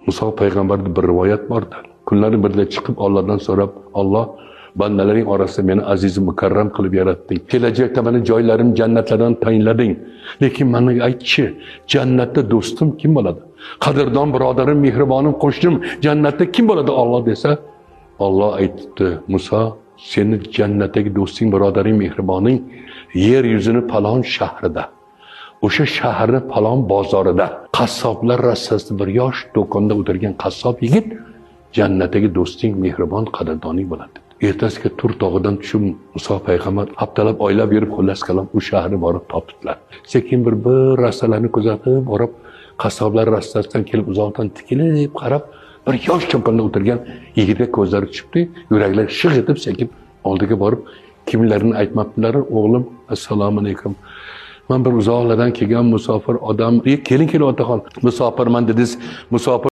Muso payg'ambarda bir rivoyat bordi. Kunlari birida chiqib Allohdan so'rab, Alloh bandalaring orasida meni aziz mukarram qilib yaratding. Kelajakda meni joylarim jannatlardan tayinlading. Lekin menga aytchi, jannatda do'stim kim bo'ladi? Qadrdon birodarim, mehribonim, qo'shnim jannatda kim bo'ladi Alloh desa, Alloh aytdi, Muso, seni jannatdagi do'sting, birodaring, mehriboning yer yuzini falon shahrida. O'sha shaharning falon bozorida qassoblar rassasida bir yosh do'konda o'tirgan qassob yigit jannatdagi do'sting, mehribon, qadrdoning bo'ladi. Ertasiga Tur tog'idan tushib Muso payg'ambar haftalab, oylab yurib xullas qalam u shaharni borib topdilar. Sekin bir rastalarni kuzatib borib, qassoblar rastasidan kelib uzoqdan tikilib qarab, bir yosh do'konda o'tirgan yigitga ko'zlari tushibdi, yuraklari shig' etib sekin oldiga borib, kimlarini aytmabdilar, o'g'lim, assalomu alaykum. Men bir uzoqlardan kelgan musofir odam, keling otaxon, musofirman dedingiz, musofir